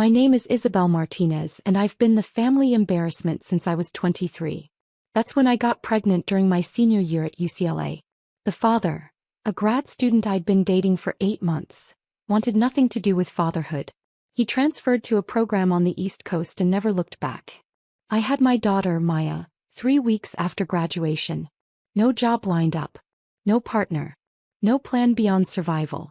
My name is Isabel Martinez and I've been the family embarrassment since I was 23. That's when I got pregnant during my senior year at UCLA. The father, a grad student I'd been dating for 8 months, wanted nothing to do with fatherhood. He transferred to a program on the East Coast and never looked back. I had my daughter, Maya, 3 weeks after graduation. No job lined up. No partner. No plan beyond survival.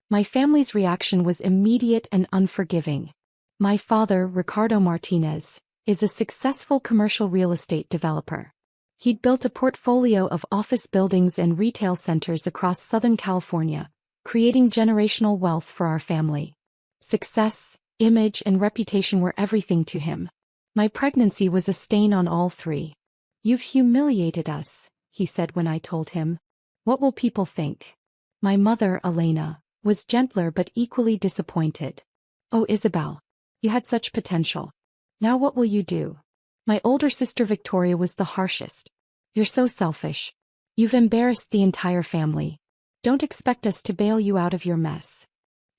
My family's reaction was immediate and unforgiving. My father, Ricardo Martinez, is a successful commercial real estate developer. He'd built a portfolio of office buildings and retail centers across Southern California, creating generational wealth for our family. Success, image, and reputation were everything to him. My pregnancy was a stain on all three. "You've humiliated us," he said when I told him. "What will people think?" My mother, Elena, was gentler but equally disappointed. "Oh, Isabel, you had such potential. Now what will you do?" My older sister Victoria was the harshest. "You're so selfish. You've embarrassed the entire family. Don't expect us to bail you out of your mess."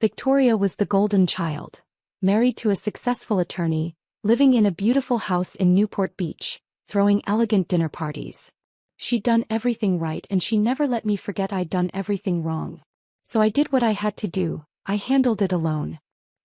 Victoria was the golden child, married to a successful attorney, living in a beautiful house in Newport Beach, throwing elegant dinner parties. She'd done everything right and she never let me forget I'd done everything wrong. So I did what I had to do. I handled it alone.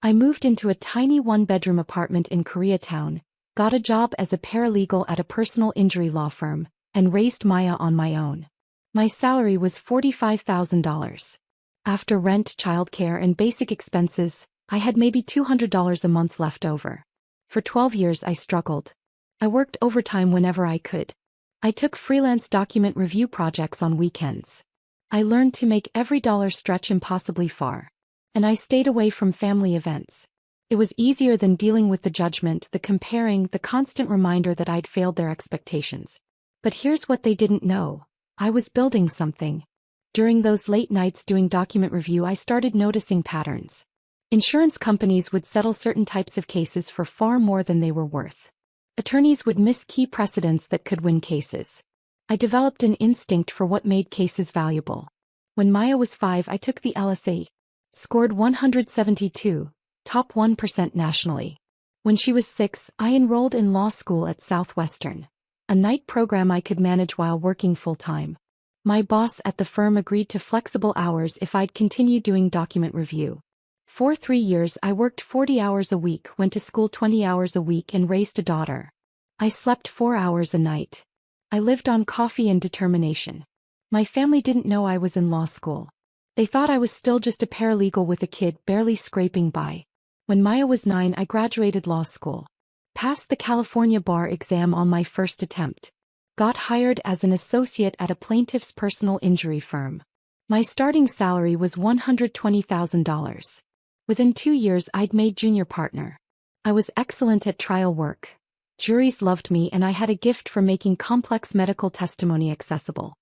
I moved into a tiny one-bedroom apartment in Koreatown, got a job as a paralegal at a personal injury law firm, and raised Maya on my own. My salary was $45,000. After rent, childcare, and basic expenses, I had maybe $200 a month left over. For 12 years I struggled. I worked overtime whenever I could. I took freelance document review projects on weekends. I learned to make every dollar stretch impossibly far. And I stayed away from family events. It was easier than dealing with the judgment, the comparing, the constant reminder that I'd failed their expectations. But here's what they didn't know. I was building something. During those late nights doing document review, I started noticing patterns. Insurance companies would settle certain types of cases for far more than they were worth. Attorneys would miss key precedents that could win cases. I developed an instinct for what made cases valuable. When Maya was 5, I took the LSA. Scored 172, top 1% nationally. When she was 6, I enrolled in law school at Southwestern, a night program I could manage while working full-time. My boss at the firm agreed to flexible hours if I'd continue doing document review. For 3 years I worked 40 hours a week, went to school 20 hours a week, and raised a daughter. I slept 4 hours a night. I lived on coffee and determination. My family didn't know I was in law school. They thought I was still just a paralegal with a kid barely scraping by. When Maya was 9, I graduated law school. Passed the California bar exam on my first attempt. Got hired as an associate at a plaintiff's personal injury firm. My starting salary was $120,000. Within 2 years I'd made junior partner. I was excellent at trial work. Juries loved me and I had a gift for making complex medical testimony accessible.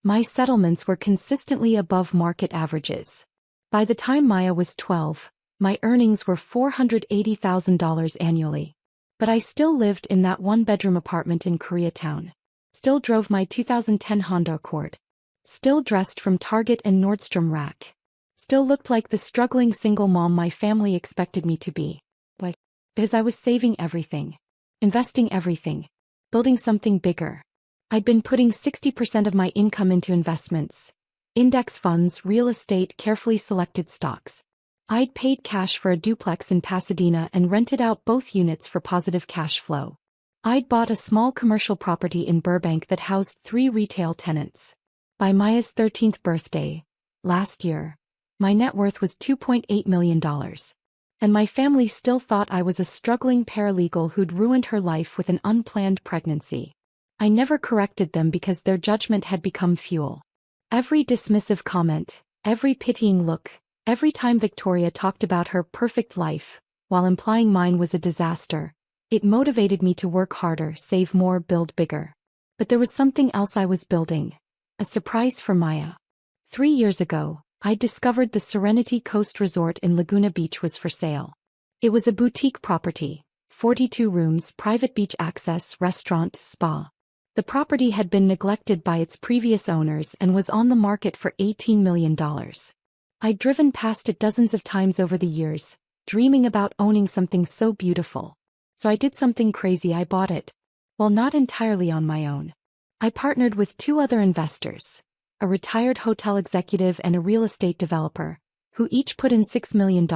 My settlements were consistently above market averages. By the time Maya was 12, my earnings were $480,000 annually. But I still lived in that one-bedroom apartment in Koreatown. Still drove my 2010 Honda Accord. Still dressed from Target and Nordstrom Rack. Still looked like the struggling single mom my family expected me to be. Why? Because I was saving everything. Investing everything. Building something bigger. I'd been putting 60% of my income into investments. Index funds, real estate, carefully selected stocks. I'd paid cash for a duplex in Pasadena and rented out both units for positive cash flow. I'd bought a small commercial property in Burbank that housed 3 retail tenants. By Maya's 13th birthday, last year, my net worth was $2.8 million. And my family still thought I was a struggling paralegal who'd ruined her life with an unplanned pregnancy. I never corrected them because their judgment had become fuel. Every dismissive comment, every pitying look, every time Victoria talked about her perfect life, while implying mine was a disaster, it motivated me to work harder, save more, build bigger. But there was something else I was building. A surprise for Maya. 3 years ago, I discovered the Serenity Coast Resort in Laguna Beach was for sale. It was a boutique property, 42 rooms, private beach access, restaurant, spa. The property had been neglected by its previous owners and was on the market for $18 million. I'd driven past it dozens of times over the years, dreaming about owning something so beautiful. So I did something crazy. I bought it. Well, not entirely on my own. I partnered with two other investors, a retired hotel executive and a real estate developer, who each put in $6 million.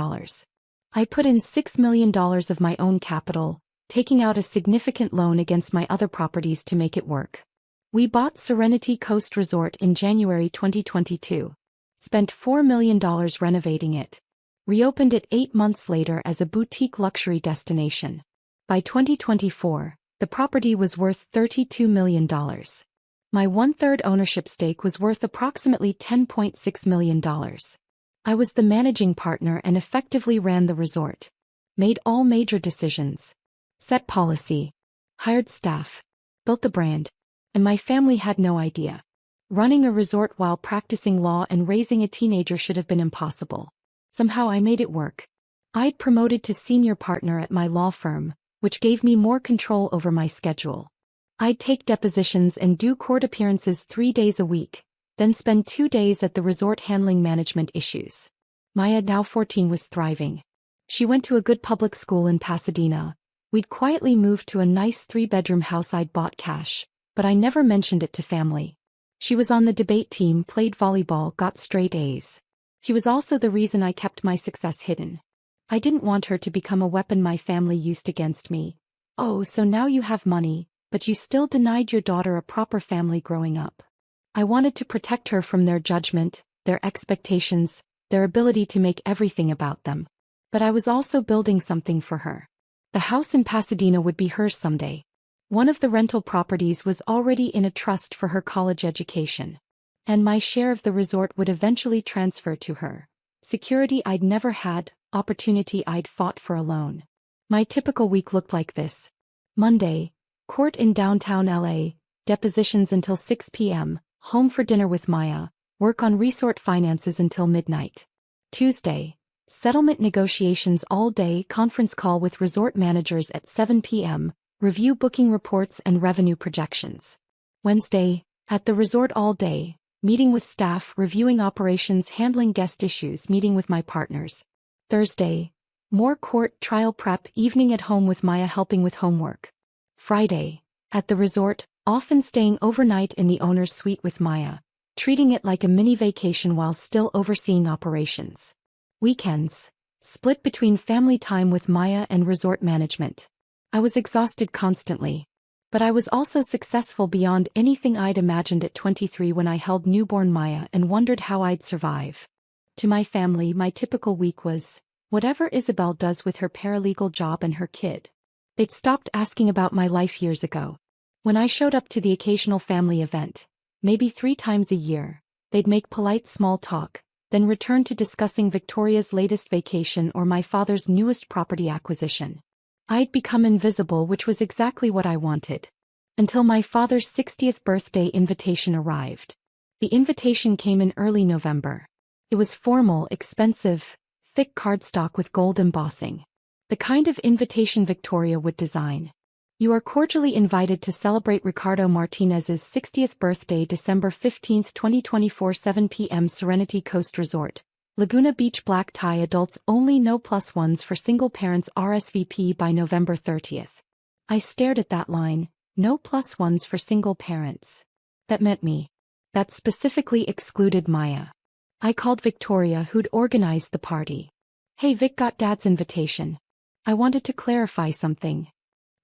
I put in $6 million of my own capital, taking out a significant loan against my other properties to make it work. We bought Serenity Coast Resort in January 2022. Spent $4 million renovating it. Reopened it 8 months later as a boutique luxury destination. By 2024, the property was worth $32 million. My one-third ownership stake was worth approximately $10.6 million. I was the managing partner and effectively ran the resort. Made all major decisions. Set policy. Hired staff. Built the brand. And my family had no idea. Running a resort while practicing law and raising a teenager should have been impossible. Somehow I made it work. I'd promoted to senior partner at my law firm, which gave me more control over my schedule. I'd take depositions and do court appearances 3 days a week, then spend 2 days at the resort handling management issues. Maya, now 14, was thriving. She went to a good public school in Pasadena. We'd quietly moved to a nice 3-bedroom house I'd bought cash, but I never mentioned it to family. She was on the debate team, played volleyball, got straight A's. She was also the reason I kept my success hidden. I didn't want her to become a weapon my family used against me. Oh, so now you have money, but you still denied your daughter a proper family growing up. I wanted to protect her from their judgment, their expectations, their ability to make everything about them. But I was also building something for her. The house in Pasadena would be hers someday. One of the rental properties was already in a trust for her college education. And my share of the resort would eventually transfer to her. Security I'd never had, opportunity I'd fought for alone. My typical week looked like this. Monday, court in downtown LA, depositions until 6 p.m., home for dinner with Maya, work on resort finances until midnight. Tuesday, settlement negotiations all day, conference call with resort managers at 7 p.m., review booking reports and revenue projections. Wednesday, at the resort all day, meeting with staff, reviewing operations, handling guest issues, meeting with my partners. Thursday, more court trial prep, evening at home with Maya helping with homework. Friday, at the resort, often staying overnight in the owner's suite with Maya, treating it like a mini vacation while still overseeing operations. Weekends, split between family time with Maya and resort management. I was exhausted constantly. But I was also successful beyond anything I'd imagined at 23 when I held newborn Maya and wondered how I'd survive. To my family, my typical week was whatever Isabel does with her paralegal job and her kid. They'd stopped asking about my life years ago. When I showed up to the occasional family event, maybe 3 times a year, they'd make polite small talk, then return to discussing Victoria's latest vacation or my father's newest property acquisition. I'd become invisible, which was exactly what I wanted. Until my father's 60th birthday invitation arrived. The invitation came in early November. It was formal, expensive, thick cardstock with gold embossing. The kind of invitation Victoria would design. You are cordially invited to celebrate Ricardo Martinez's 60th birthday, December 15, 2024, 7 p.m. Serenity Coast Resort, Laguna Beach. Black tie, adults only, no +1s for single parents, RSVP by November 30th. I stared at that line, no +1s for single parents. That meant me. That specifically excluded Maya. I called Victoria, who'd organized the party. Hey Vic, got Dad's invitation. I wanted to clarify something.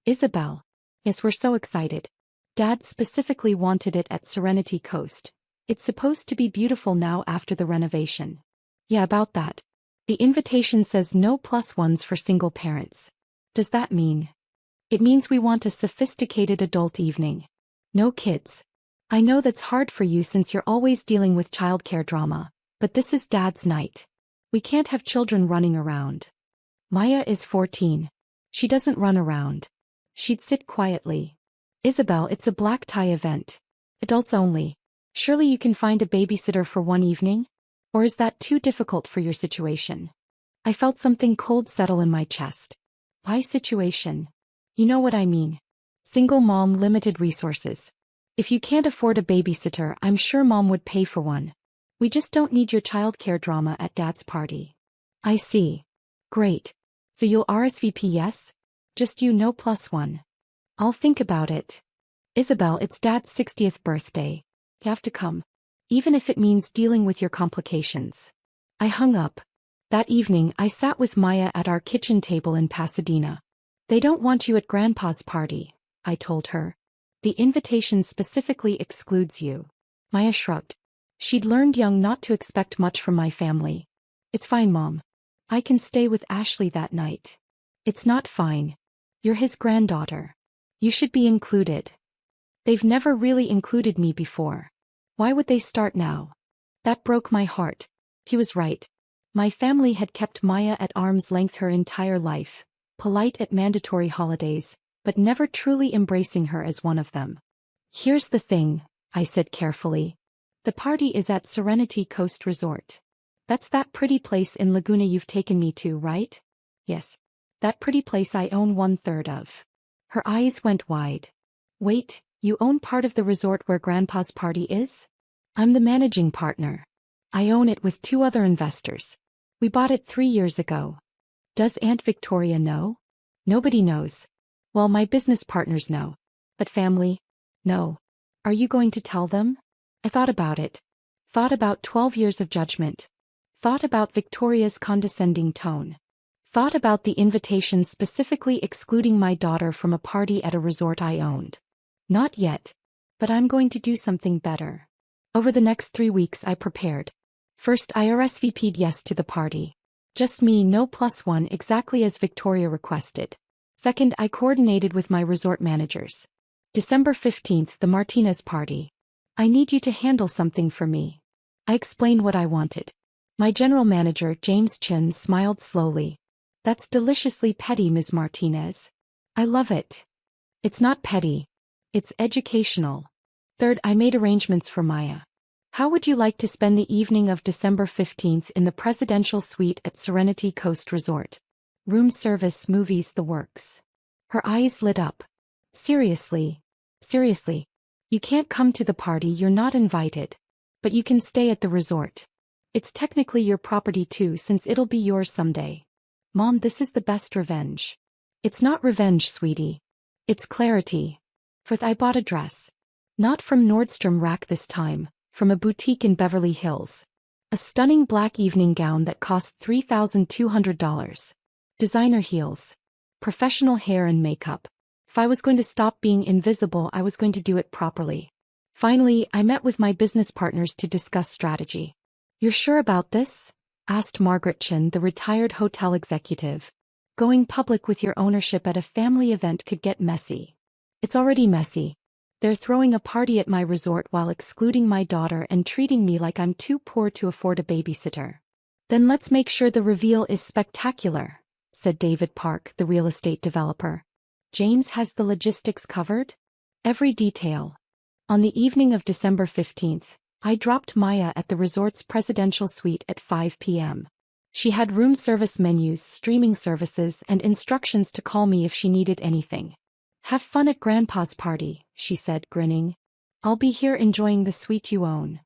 Isabel. Yes, we're so excited. Dad specifically wanted it at Serenity Coast. It's supposed to be beautiful now after the renovation. Yeah, about that. The invitation says no +1s for single parents. Does that mean? It means we want a sophisticated adult evening. No kids. I know that's hard for you since you're always dealing with childcare drama, but this is Dad's night. We can't have children running around. Maya is 14. She doesn't run around. She'd sit quietly. Isabel, it's a black tie event. Adults only. Surely you can find a babysitter for one evening? Or is that too difficult for your situation? I felt something cold settle in my chest. Why situation? You know what I mean. Single mom, limited resources. If you can't afford a babysitter, I'm sure Mom would pay for one. We just don't need your childcare drama at Dad's party. I see. Great. So you'll RSVP, yes? Just you, no plus one. I'll think about it. Isabel, it's Dad's 60th birthday. You have to come. Even if it means dealing with your complications. I hung up. That evening I sat with Maya at our kitchen table in Pasadena. They don't want you at Grandpa's party, I told her. The invitation specifically excludes you. Maya shrugged. She'd learned young not to expect much from my family. It's fine, Mom. I can stay with Ashley that night. It's not fine. You're his granddaughter. You should be included. They've never really included me before. Why would they start now? That broke my heart. He was right. My family had kept Maya at arm's length her entire life, polite at mandatory holidays, but never truly embracing her as one of them. Here's the thing, I said carefully. The party is at Serenity Coast Resort. That's that pretty place in Laguna you've taken me to, right? Yes. That pretty place I own 1/3 of. Her eyes went wide. Wait, you own part of the resort where Grandpa's party is? I'm the managing partner. I own it with 2 other investors. We bought it 3 years ago. Does Aunt Victoria know? Nobody knows. Well, my business partners know. But family? No. Are you going to tell them? I thought about it. Thought about 12 years of judgment. Thought about Victoria's condescending tone. Thought about the invitation specifically excluding my daughter from a party at a resort I owned. Not yet. But I'm going to do something better. Over the next 3 weeks I prepared. First I RSVP'd yes to the party. Just me, no plus one, exactly as Victoria requested. Second, I coordinated with my resort managers. December 15th, the Martinez party. I need you to handle something for me. I explained what I wanted. My general manager, James Chin, smiled slowly. That's deliciously petty, Ms. Martinez. I love it. It's not petty. It's educational. Third, I made arrangements for Maya. How would you like to spend the evening of December 15th in the presidential suite at Serenity Coast Resort? Room service, movies, the works. Her eyes lit up. Seriously. Seriously. You can't come to the party, you're not invited. But you can stay at the resort. It's technically your property too, since it'll be yours someday. Mom, this is the best revenge. It's not revenge, sweetie. It's clarity. Fourth, I bought a dress. Not from Nordstrom Rack this time, from a boutique in Beverly Hills. A stunning black evening gown that cost $3,200. Designer heels. Professional hair and makeup. If I was going to stop being invisible, I was going to do it properly. Finally, I met with my business partners to discuss strategy. You're sure about this? Asked Margaret Chin, the retired hotel executive. Going public with your ownership at a family event could get messy. It's already messy. They're throwing a party at my resort while excluding my daughter and treating me like I'm too poor to afford a babysitter. Then let's make sure the reveal is spectacular, said David Park, the real estate developer. James has the logistics covered? Every detail. On the evening of December 15th, I dropped Maya at the resort's presidential suite at 5 p.m. She had room service menus, streaming services, and instructions to call me if she needed anything. Have fun at Grandpa's party, she said, grinning. I'll be here enjoying the suite you own.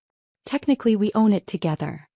Technically, we own it together.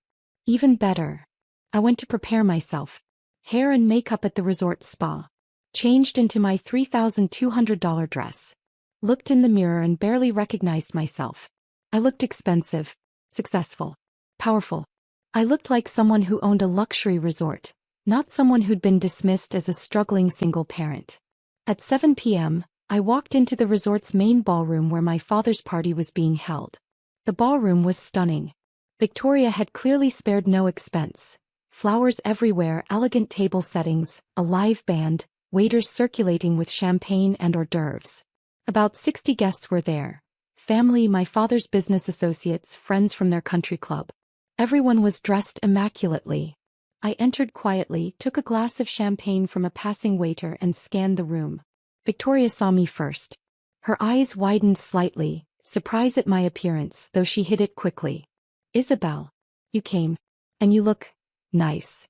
Even better. I went to prepare myself. Hair and makeup at the resort spa. Changed into my $3,200 dress. Looked in the mirror and barely recognized myself. I looked expensive, successful, powerful. I looked like someone who owned a luxury resort, not someone who'd been dismissed as a struggling single parent. At 7 p.m., I walked into the resort's main ballroom where my father's party was being held. The ballroom was stunning. Victoria had clearly spared no expense. Flowers everywhere, elegant table settings, a live band, waiters circulating with champagne and hors d'oeuvres. About 60 guests were there. Family, my father's business associates, friends from their country club. Everyone was dressed immaculately. I entered quietly, took a glass of champagne from a passing waiter and scanned the room. Victoria saw me first. Her eyes widened slightly, surprised at my appearance, though she hid it quickly. Isabel, you came. And you look nice.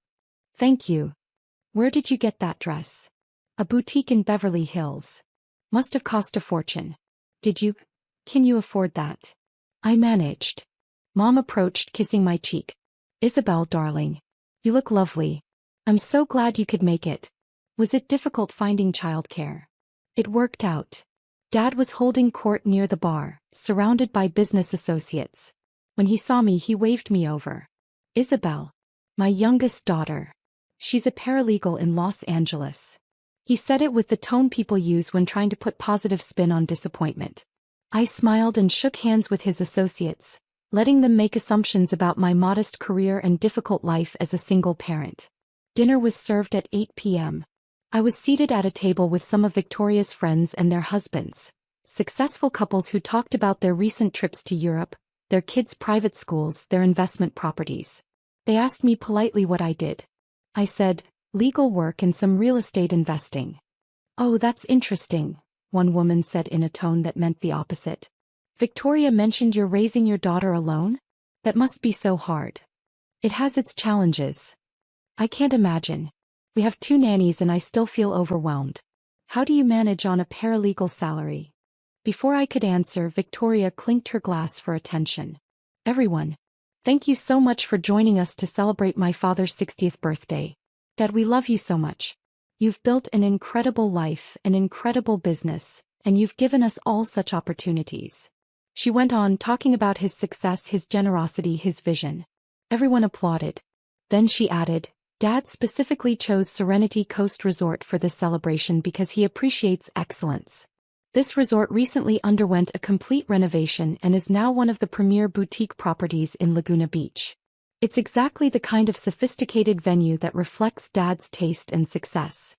Thank you. Where did you get that dress? A boutique in Beverly Hills. Must have cost a fortune. Did you? Can you afford that? I managed. Mom approached, kissing my cheek. Isabel, darling. You look lovely. I'm so glad you could make it. Was it difficult finding childcare? It worked out. Dad was holding court near the bar, surrounded by business associates. When he saw me, he waved me over. Isabel. My youngest daughter. She's a paralegal in Los Angeles. He said it with the tone people use when trying to put positive spin on disappointment. I smiled and shook hands with his associates, letting them make assumptions about my modest career and difficult life as a single parent. Dinner was served at 8 p.m. I was seated at a table with some of Victoria's friends and their husbands, successful couples who talked about their recent trips to Europe, their kids' private schools, their investment properties. They asked me politely what I did. I said, legal work and some real estate investing. Oh, that's interesting, one woman said in a tone that meant the opposite. Victoria mentioned you're raising your daughter alone? That must be so hard. It has its challenges. I can't imagine. We have 2 nannies and I still feel overwhelmed. How do you manage on a paralegal salary? Before I could answer, Victoria clinked her glass for attention. Everyone. Thank you so much for joining us to celebrate my father's 60th birthday. Dad, we love you so much. You've built an incredible life, an incredible business, and you've given us all such opportunities. She went on talking about his success, his generosity, his vision. Everyone applauded. Then she added, Dad specifically chose Serenity Coast Resort for this celebration because he appreciates excellence. This resort recently underwent a complete renovation and is now one of the premier boutique properties in Laguna Beach. It's exactly the kind of sophisticated venue that reflects Dad's taste and success.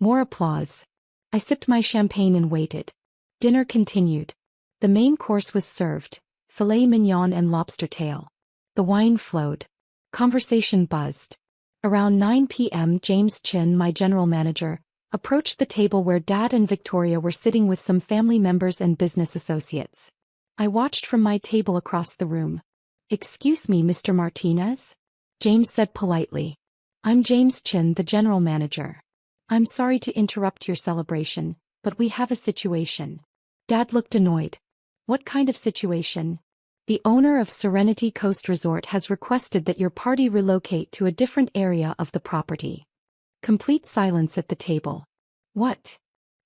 More applause. I sipped my champagne and waited. Dinner continued. The main course was served, filet mignon and lobster tail. The wine flowed. Conversation buzzed. Around 9 p.m. James Chin, my general manager, approached the table where Dad and Victoria were sitting with some family members and business associates. I watched from my table across the room. Excuse me, Mr. Martinez? James said politely. I'm James Chin, the general manager. I'm sorry to interrupt your celebration, but we have a situation. Dad looked annoyed. What kind of situation? The owner of Serenity Coast Resort has requested that your party relocate to a different area of the property. Complete silence at the table. What?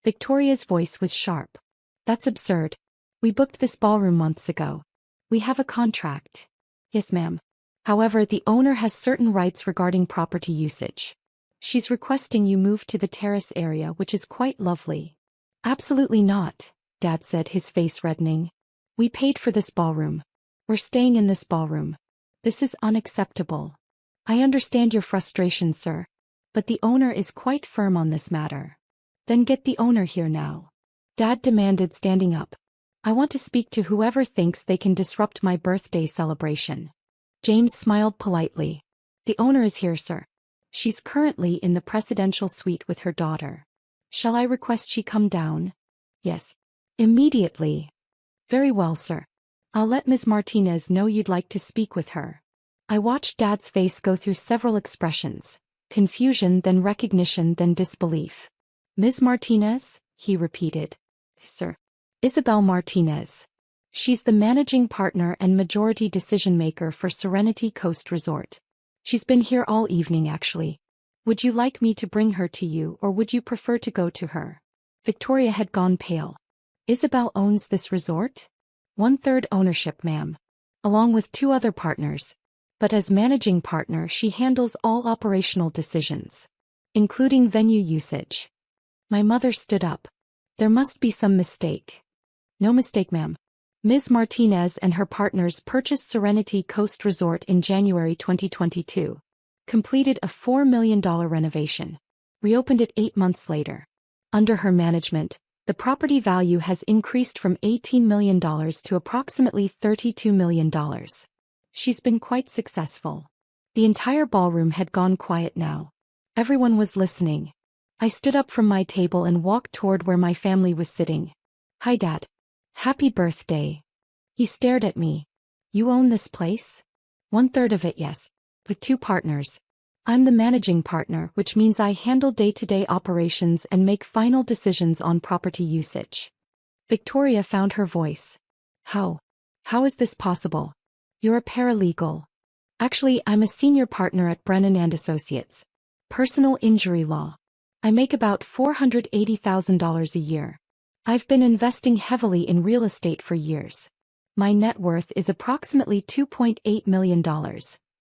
Victoria's voice was sharp. That's absurd. We booked this ballroom months ago. We have a contract. Yes, ma'am. However, the owner has certain rights regarding property usage. She's requesting you move to the terrace area, which is quite lovely. Absolutely not, Dad said, his face reddening. We paid for this ballroom. We're staying in this ballroom. This is unacceptable. I understand your frustration, sir, but the owner is quite firm on this matter. Then get the owner here now. Dad demanded, standing up. I want to speak to whoever thinks they can disrupt my birthday celebration. James smiled politely. The owner is here, sir. She's currently in the presidential suite with her daughter. Shall I request she come down? Yes. Immediately. Very well, sir. I'll let Ms. Martinez know you'd like to speak with her. I watched Dad's face go through several expressions. Confusion, then recognition, then disbelief. Ms. Martinez? He repeated. Sir. Isabel Martinez. She's the managing partner and majority decision-maker for Serenity Coast Resort. She's been here all evening, actually. Would you like me to bring her to you, or would you prefer to go to her? Victoria had gone pale. Isabel owns this resort? 1/3 ownership, ma'am. Along with 2 other partners. But as managing partner, she handles all operational decisions, including venue usage. My mother stood up. There must be some mistake. No mistake, ma'am. Ms. Martinez and her partners purchased Serenity Coast Resort in January 2022. Completed a $4 million renovation. Reopened it 8 months later. Under her management, the property value has increased from $18 million to approximately $32 million. She's been quite successful. The entire ballroom had gone quiet now. Everyone was listening. I stood up from my table and walked toward where my family was sitting. Hi, Dad. Happy birthday. He stared at me. You own this place? 1/3 of it, yes. With 2 partners. I'm the managing partner, which means I handle day-to-day operations and make final decisions on property usage. Victoria found her voice. How? How is this possible? You're a paralegal. Actually, I'm a senior partner at Brennan & Associates. Personal injury law. I make about $480,000 a year. I've been investing heavily in real estate for years. My net worth is approximately $2.8 million,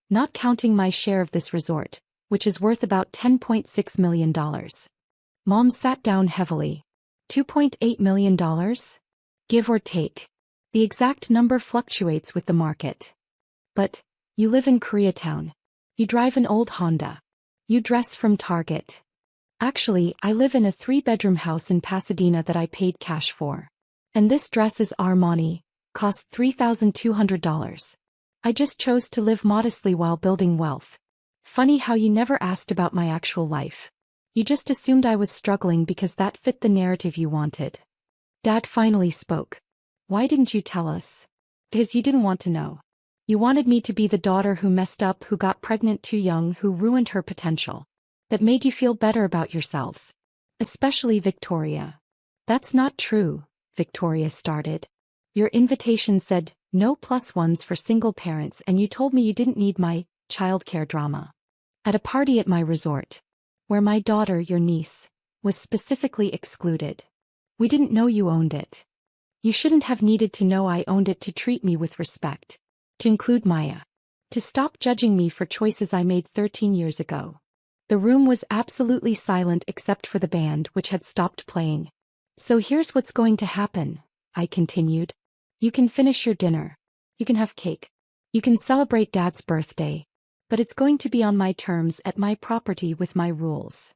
not counting my share of this resort, which is worth about $10.6 million. Mom sat down heavily. $2.8 million? Give or take. The exact number fluctuates with the market. But, you live in Koreatown. You drive an old Honda. You dress from Target. Actually, I live in a 3-bedroom house in Pasadena that I paid cash for. And this dress is Armani, cost $3,200. I just chose to live modestly while building wealth. Funny how you never asked about my actual life. You just assumed I was struggling because that fit the narrative you wanted. Dad finally spoke. Why didn't you tell us? Because you didn't want to know. You wanted me to be the daughter who messed up, who got pregnant too young, who ruined her potential. That made you feel better about yourselves. Especially Victoria. That's not true, Victoria started. Your invitation said, no +1s for single parents, and you told me you didn't need my childcare drama. At a party at my resort. Where my daughter, your niece, was specifically excluded. We didn't know you owned it. You shouldn't have needed to know I owned it to treat me with respect. To include Maya. To stop judging me for choices I made 13 years ago. The room was absolutely silent except for the band, which had stopped playing. So here's what's going to happen, I continued. You can finish your dinner. You can have cake. You can celebrate Dad's birthday. But it's going to be on my terms at my property with my rules.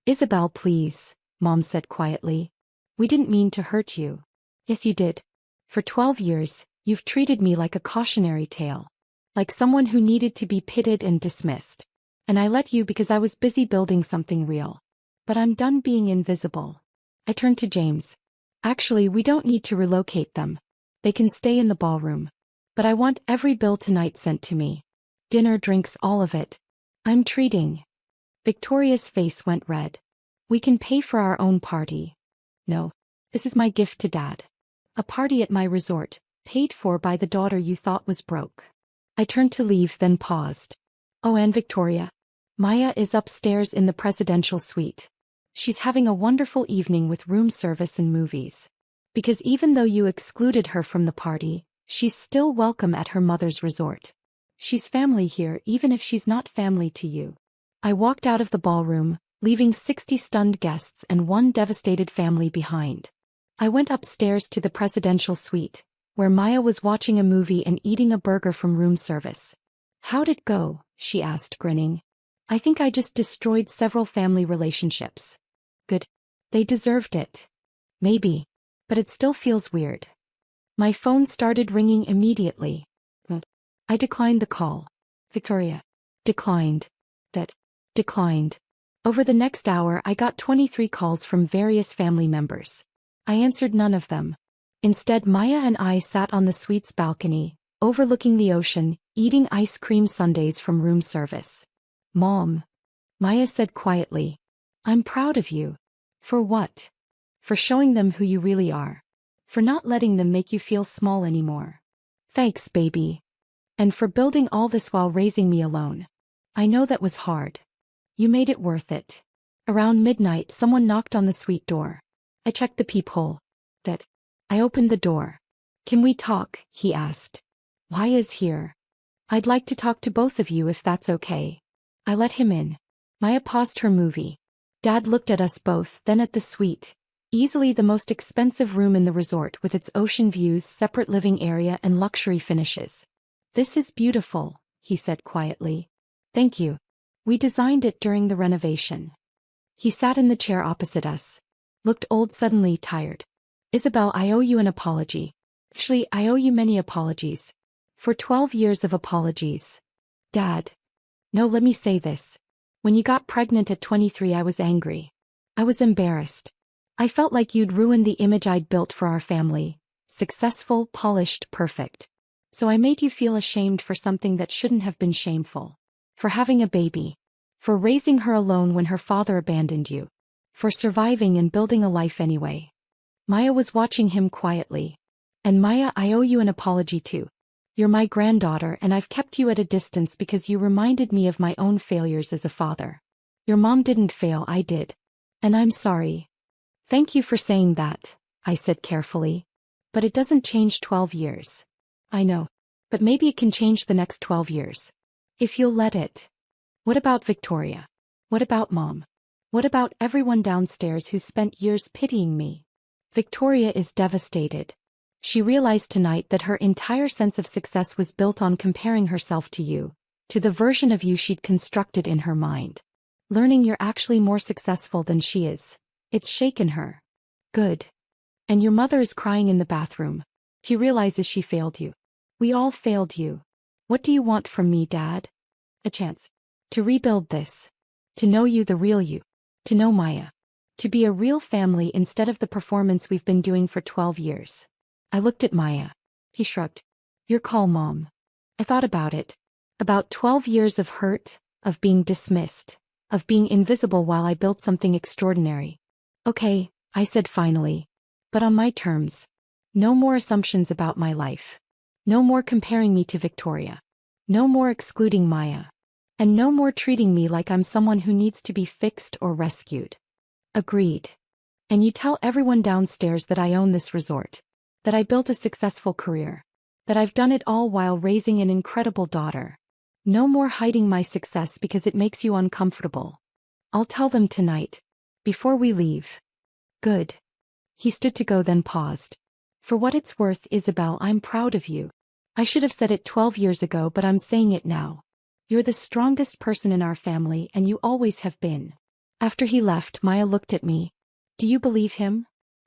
Isabel, please, Mom said quietly. We didn't mean to hurt you. Yes, you did. For 12 years, you've treated me like a cautionary tale. Like someone who needed to be pitied and dismissed. And I let you because I was busy building something real. But I'm done being invisible. I turned to James. Actually, we don't need to relocate them. They can stay in the ballroom. But I want every bill tonight sent to me. Dinner, drinks, all of it. I'm treating. Victoria's face went red. We can pay for our own party. No. This is my gift to Dad. A party at my resort, paid for by the daughter you thought was broke. I turned to leave, then paused. Oh, and Victoria. Maya is upstairs in the presidential suite. She's having a wonderful evening with room service and movies. Because even though you excluded her from the party, she's still welcome at her mother's resort. She's family here even if she's not family to you. I walked out of the ballroom, leaving 60 stunned guests and one devastated family behind. I went upstairs to the presidential suite, where Maya was watching a movie and eating a burger from room service. How'd it go? She asked, grinning. I think I just destroyed several family relationships. Good. They deserved it. Maybe. But it still feels weird. My phone started ringing immediately. I declined the call. Victoria. Declined. That. Declined. Over the next hour I got 23 calls from various family members. I answered none of them. Instead, Maya and I sat on the suite's balcony, overlooking the ocean, eating ice cream sundaes from room service. Mom. Maya said quietly. I'm proud of you. For what? For showing them who you really are. For not letting them make you feel small anymore. Thanks, baby. And for building all this while raising me alone. I know that was hard. You made it worth it. Around midnight someone knocked on the suite door. I checked the peephole. I opened the door. Can we talk? He asked. Why is here? I'd like to talk to both of you if that's okay. I let him in. Maya paused her movie. Dad looked at us both, then at the suite. Easily the most expensive room in the resort with its ocean views, separate living area and luxury finishes. This is beautiful, he said quietly. Thank you. We designed it during the renovation. He sat in the chair opposite us. Looked old, suddenly tired. Isabel, I owe you an apology. Actually, I owe you many apologies. For 12 years of apologies. Dad. No, let me say this. When you got pregnant at 23, I was angry. I was embarrassed. I felt like you'd ruined the image I'd built for our family. Successful, polished, perfect. So I made you feel ashamed for something that shouldn't have been shameful. For having a baby. For raising her alone when her father abandoned you. For surviving and building a life anyway. Maya was watching him quietly. And Maya, I owe you an apology too. You're my granddaughter and I've kept you at a distance because you reminded me of my own failures as a father. Your mom didn't fail, I did. And I'm sorry. Thank you for saying that, I said carefully. But it doesn't change 12 years. I know. But maybe it can change the next 12 years. If you'll let it. What about Victoria? What about Mom? What about everyone downstairs who spent years pitying me? Victoria is devastated. She realized tonight that her entire sense of success was built on comparing herself to you, to the version of you she'd constructed in her mind. Learning you're actually more successful than she is. It's shaken her. Good. And your mother is crying in the bathroom. She realizes she failed you. We all failed you. What do you want from me, Dad? A chance. To rebuild this. To know you, the real you. To know Maya. To be a real family instead of the performance we've been doing for 12 years. I looked at Maya. He shrugged. Your call, Mom. I thought about it. About 12 years of hurt, of being dismissed, of being invisible while I built something extraordinary. Okay, I said finally. But on my terms. No more assumptions about my life. No more comparing me to Victoria. No more excluding Maya. And no more treating me like I'm someone who needs to be fixed or rescued. Agreed. And you tell everyone downstairs that I own this resort. That I built a successful career. That I've done it all while raising an incredible daughter. No more hiding my success because it makes you uncomfortable. I'll tell them tonight. Before we leave. Good. He stood to go, then paused. For what it's worth, Isabel, I'm proud of you. I should have said it 12 years ago, but I'm saying it now. You're the strongest person in our family, and you always have been. After he left, Maya looked at me. Do you believe him?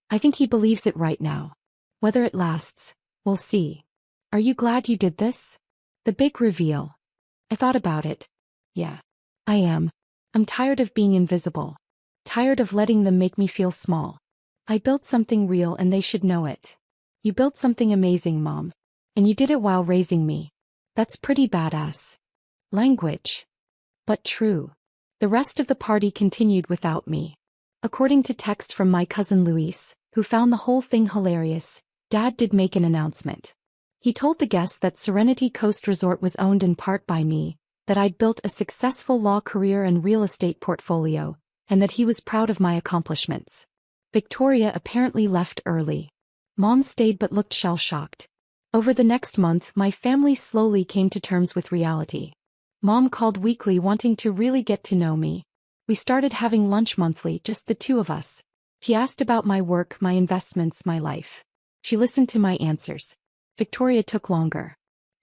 I think he believes it right now. Whether it lasts, we'll see. Are you glad you did this? The big reveal. I thought about it. Yeah. I am. I'm tired of being invisible. Tired of letting them make me feel small. I built something real and they should know it. You built something amazing, Mom. And you did it while raising me. That's pretty badass. Language. But true. The rest of the party continued without me. According to text from my cousin Luis, who found the whole thing hilarious, Dad did make an announcement. He told the guests that Serenity Coast Resort was owned in part by me, that I'd built a successful law career and real estate portfolio, and that he was proud of my accomplishments. Victoria apparently left early. Mom stayed but looked shell-shocked. Over the next month, my family slowly came to terms with reality. Mom called weekly wanting to really get to know me. We started having lunch monthly, just the two of us. She asked about my work, my investments, my life. She listened to my answers. Victoria took longer.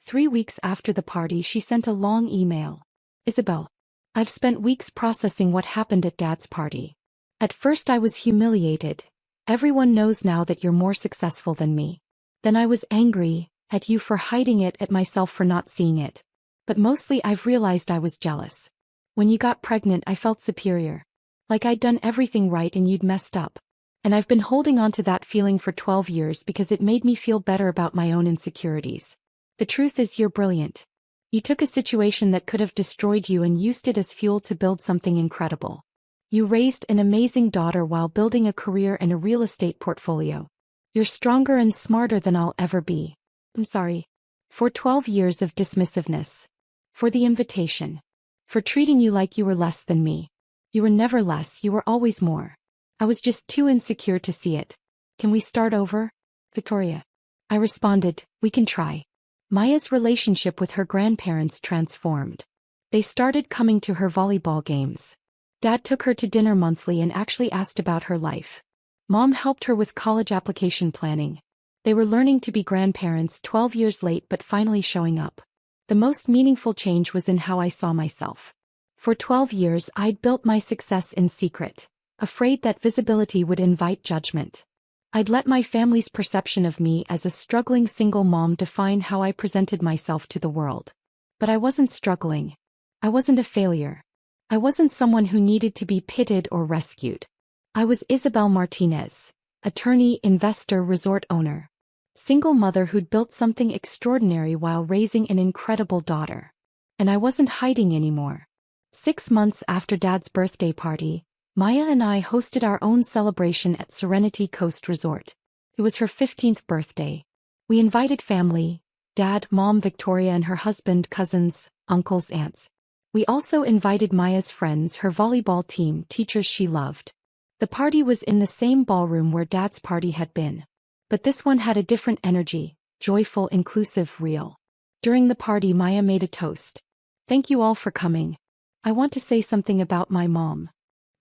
3 weeks after the party, she sent a long email. Isabel, I've spent weeks processing what happened at Dad's party. At first I was humiliated. Everyone knows now that you're more successful than me. Then I was angry, at you for hiding it, at myself for not seeing it. But mostly I've realized I was jealous. When you got pregnant I felt superior. Like I'd done everything right and you'd messed up. And I've been holding on to that feeling for 12 years because it made me feel better about my own insecurities. The truth is you're brilliant. You took a situation that could have destroyed you and used it as fuel to build something incredible. You raised an amazing daughter while building a career and a real estate portfolio. You're stronger and smarter than I'll ever be. I'm sorry. For 12 years of dismissiveness. For the invitation. For treating you like you were less than me. You were never less, you were always more. I was just too insecure to see it. Can we start over? Victoria. I responded, we can try. Maya's relationship with her grandparents transformed. They started coming to her volleyball games. Dad took her to dinner monthly and actually asked about her life. Mom helped her with college application planning. They were learning to be grandparents 12 years late but finally showing up. The most meaningful change was in how I saw myself. For 12 years I'd built my success in secret, afraid that visibility would invite judgment. I'd let my family's perception of me as a struggling single mom define how I presented myself to the world. But I wasn't struggling. I wasn't a failure. I wasn't someone who needed to be pitied or rescued. I was Isabel Martinez, attorney, investor, resort owner. Single mother who'd built something extraordinary while raising an incredible daughter. And I wasn't hiding anymore. 6 months after Dad's birthday party, Maya and I hosted our own celebration at Serenity Coast Resort. It was her 15th birthday. We invited family, Dad, Mom, Victoria and her husband, cousins, uncles, aunts. We also invited Maya's friends, her volleyball team, teachers she loved. The party was in the same ballroom where Dad's party had been. But this one had a different energy, joyful, inclusive, real. During the party, Maya made a toast. Thank you all for coming. I want to say something about my mom.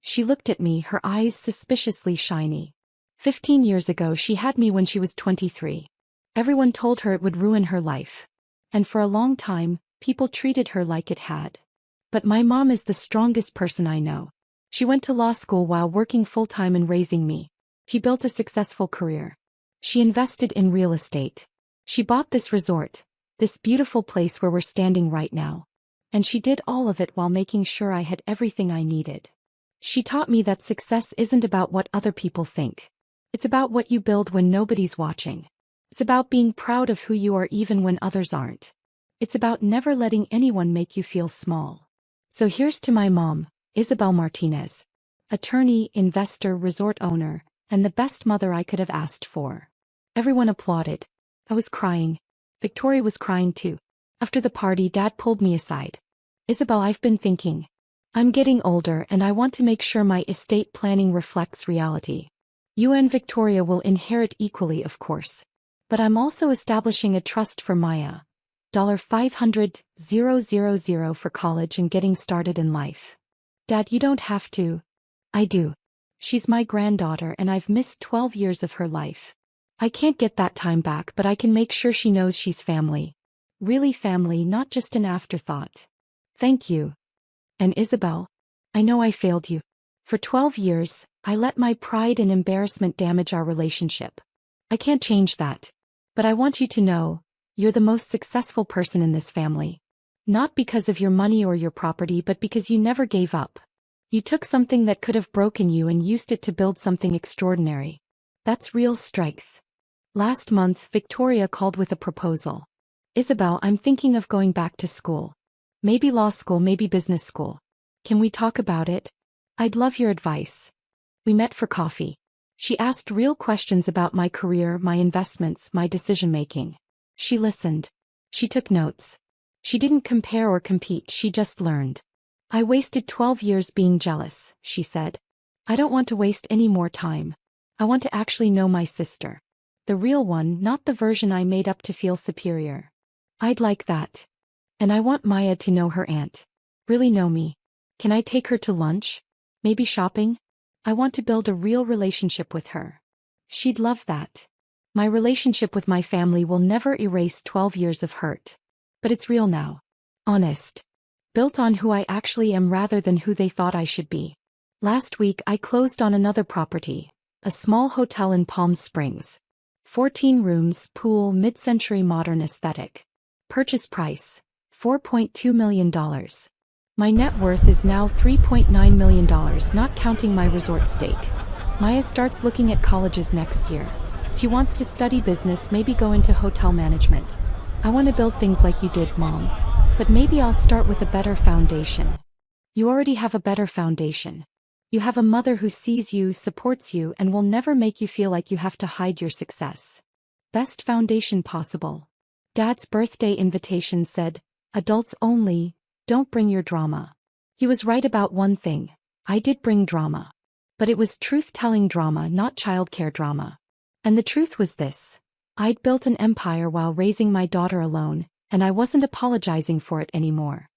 She looked at me, her eyes suspiciously shiny. 15 years ago she had me when she was 23. Everyone told her it would ruin her life. And for a long time, people treated her like it had. But my mom is the strongest person I know. She went to law school while working full-time and raising me. She built a successful career. She invested in real estate. She bought this resort, this beautiful place where we're standing right now. And she did all of it while making sure I had everything I needed. She taught me that success isn't about what other people think. It's about what you build when nobody's watching. It's about being proud of who you are even when others aren't. It's about never letting anyone make you feel small. So here's to my mom, Isabel Martinez. Attorney, investor, resort owner, and the best mother I could have asked for. Everyone applauded. I was crying. Victoria was crying too. After the party, Dad pulled me aside. Isabel, I've been thinking. I'm getting older and I want to make sure my estate planning reflects reality. You and Victoria will inherit equally, of course. But I'm also establishing a trust for Maya. $500,000 for college and getting started in life. Dad, you don't have to. I do. She's my granddaughter and I've missed 12 years of her life. I can't get that time back, but I can make sure she knows she's family. Really family, not just an afterthought. Thank you. And Isabel, I know I failed you. For 12 years, I let my pride and embarrassment damage our relationship. I can't change that. But I want you to know, you're the most successful person in this family. Not because of your money or your property, but because you never gave up. You took something that could have broken you and used it to build something extraordinary. That's real strength. Last month, Victoria called with a proposal. Isabel, I'm thinking of going back to school. Maybe law school, maybe business school. Can we talk about it? I'd love your advice. We met for coffee. She asked real questions about my career, my investments, my decision-making. She listened. She took notes. She didn't compare or compete, she just learned. I wasted 12 years being jealous, she said. I don't want to waste any more time. I want to actually know my sister. The real one, not the version I made up to feel superior. I'd like that. And I want Maya to know her aunt. Really know me. Can I take her to lunch? Maybe shopping? I want to build a real relationship with her. She'd love that. My relationship with my family will never erase 12 years of hurt. But it's real now. Honest. Built on who I actually am rather than who they thought I should be. Last week I closed on another property, a small hotel in Palm Springs. 14 rooms, pool, mid-century modern aesthetic. Purchase price, $4.2 million. My net worth is now $3.9 million, not counting my resort stake. Maya starts looking at colleges next year. She wants to study business, maybe go into hotel management. I want to build things like you did, Mom. But maybe I'll start with a better foundation. You already have a better foundation. You have a mother who sees you, supports you, and will never make you feel like you have to hide your success. Best foundation possible. Dad's birthday invitation said, adults only, don't bring your drama. He was right about one thing. I did bring drama. But it was truth-telling drama, not childcare drama. And the truth was this. I'd built an empire while raising my daughter alone, and I wasn't apologizing for it anymore.